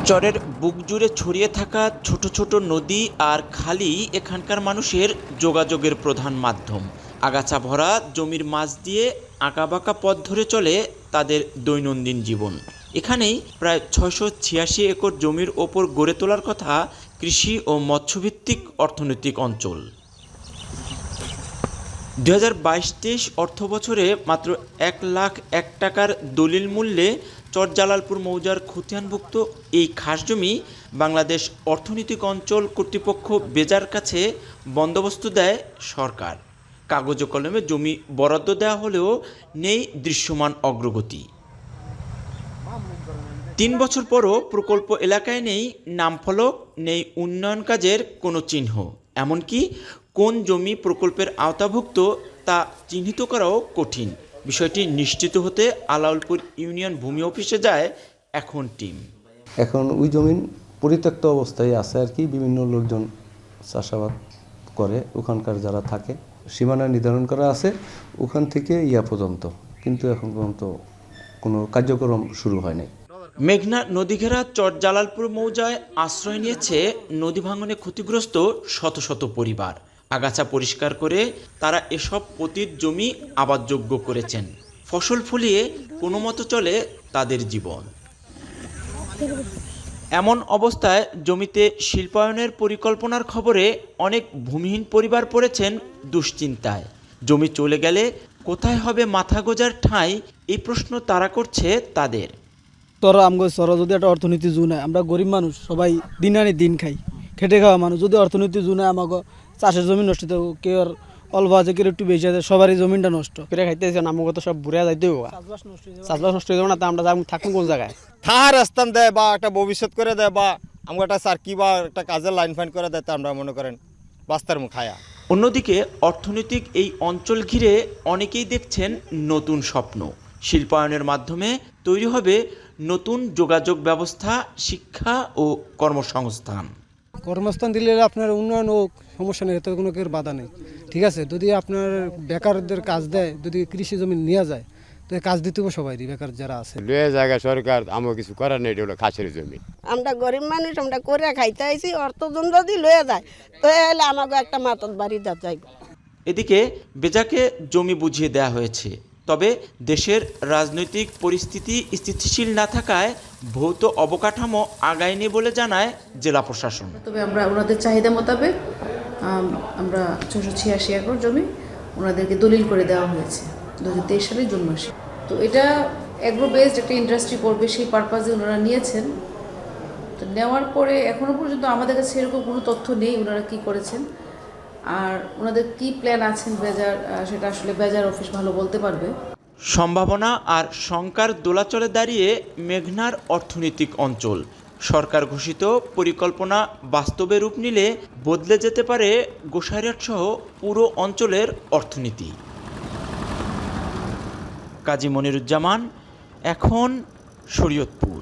চরের বুক জুড়ে ছড়িয়ে থাকা ছোট ছোট নদী আর খালি এখানকার মানুষের যোগাযোগের প্রধান মাধ্যম। আগাছা ভরা জমির মাঝ দিয়ে আঁকাবাঁকা পথ ধরে চলে তাদের দৈনন্দিন জীবন। এখানেই প্রায় ৬৮৬ একর জমির ওপর গড়ে তোলার কথা কৃষি ও মৎস্যভিত্তিক অর্থনৈতিক অঞ্চল। ২০২২-২৩ অর্থবছরে মাত্র ১,০০,০০০ টাকার দলিল মূল্যে চরজালালপুর মৌজার খতিয়ানভুক্ত এই খাস জমি বাংলাদেশ অর্থনৈতিক অঞ্চল কর্তৃপক্ষ বেজার কাছে বন্দোবস্ত দেয় সরকার। কাগজে কলমে জমি বরাদ্দ দেওয়া হলেও নেই দৃশ্যমান অগ্রগতি। ৩ বছর পরও প্রকল্প এলাকায় নেই নামফলক, নেই উন্নয়ন কাজের কোনো চিহ্ন। এমনকি কোন জমি প্রকল্পের আওতাভুক্ত তা চিহ্নিত করাও কঠিন। বিষয়টি নিশ্চিত হতে আলাউলপুর ইউনিয়ন ভূমি অফিসে যায় এখন টিম। এখন ওই জমিন পরিত্যক্ত অবস্থায় আছে আর কি, বিভিন্ন লোকজন চাষাবাদ করে ওখানকার যারা থাকে। সীমানা নির্ধারণ করা আছে ওখান থেকে পর্যন্ত, কিন্তু এখন পর্যন্ত কোনো কার্যক্রম শুরু হয় নাই। মেঘনা নদীঘেরা চরজালালপুর মৌজায় আশ্রয় নিয়েছে নদী ভাঙনে ক্ষতিগ্রস্ত শত শত পরিবার। আগাছা পরিষ্কার করে তারা এসব পতিত জমি আবাদযোগ্য করেছেন। ফসল ফলিয়ে কোনো মতো চলে তাদের জীবন। এমন অবস্থায় জমিতে শিল্পায়নের পরিকল্পনার খবরে অনেক ভূমিহীন পরিবার পড়েছেন দুশ্চিন্তায়। জমি চলে গেলে কোথায় হবে মাথা গোঁজার ঠাঁই, এই প্রশ্ন তারা করছে তাদের। তোরা আমগো সরা যদি একটা অর্থনীতি জু নাই, আমরা গরিব মানুষ, সবাই দিন আনি দিন খাই, খেটে খাওয়া মানুষ। যদি অর্থনীতি জু নাই, আমাকে চাষের জমি নষ্ট হতে, কেউ অল্প আছে কেউ একটু বেশি আছে, সবারই জমিটা নষ্ট করে খাইতেছে। আমাকে তো সব বুড়া যাইতে হবে, চাষবাস নষ্ট হয়ে যাবে না। তা আমরা থাকুন কোন জায়গায়? থাহার রাস্তান দেয় বা একটা ভবিষ্যৎ করে দেয় বা আমাকে একটা সার্কি বা একটা কাজের লাইন ফাইন করে দেয়, তা আমরা মনে করেন বাস্তার মুখ খায়া। অন্যদিকে অর্থনৈতিক এই অঞ্চল ঘিরে অনেকেই দেখছেন নতুন স্বপ্ন। শিল্পায়নের মাধ্যমে তৈরি হবে নতুন যোগাযোগ ব্যবস্থা, শিক্ষা ও কর্মসংস্থান। কর্মস্থান দিলে আপনার উন্নয়ন ও সমস্যা নেই, এতে কোনো কেউ বাধা নেই। ঠিক আছে, যদি আপনার বেকারদের কাজ দেয়, যদি কৃষি জমি নেওয়া যায়, তো কাজ দিতে হবে সবাই, বেকার যারা আছে। লয়ে জায়গা সরকার আমার কিছু করার নেই, এটা হলো খাসের জমি। আমরা গরিব মানুষ, আমরা করে খাইতে আইছি, অর্থজন যদি লয়ে যায় তো এলে আমাকে একটা মাতত বাড়ি যাই। এদিকে বেজাকে জমি বুঝিয়ে দেওয়া হয়েছে, তবে দেশের রাজনৈতিক পরিস্থিতি স্থিতিশীল না থাকায় ভৌত অবকাঠামো আগায়নি বলে জানায় জেলা প্রশাসন। তবে আমরা ওনাদের চাহিদা মোতাবেক আমরা ৬৮৬ একর জমি ওনাদেরকে দলিল করে দেওয়া হয়েছে ২০২৩ সালের জুন মাসে। তো এটা অ্যাগ্রো বেসড একটা ইন্ডাস্ট্রি করবে, সেই পারপাসে ওনারা নিয়েছেন। তো নেওয়ার পরে এখনও পর্যন্ত আমাদের কাছে এরকম কোনো তথ্য নেই ওনারা কী করেছেন আর ওনাদের কী প্ল্যান আছেন বেজার, সেটা আসলে বেজার অফিস ভালো বলতে পারবে। সম্ভাবনা আর শঙ্কার দোলাচলে দাঁড়িয়ে মেঘনার অর্থনৈতিক অঞ্চল। সরকার ঘোষিত পরিকল্পনা বাস্তবে রূপ নিলে বদলে যেতে পারে গোসাইরহাট সহ পুরো অঞ্চলের অর্থনীতি। কাজী মনিরুজ্জামান, এখন শরীয়তপুর।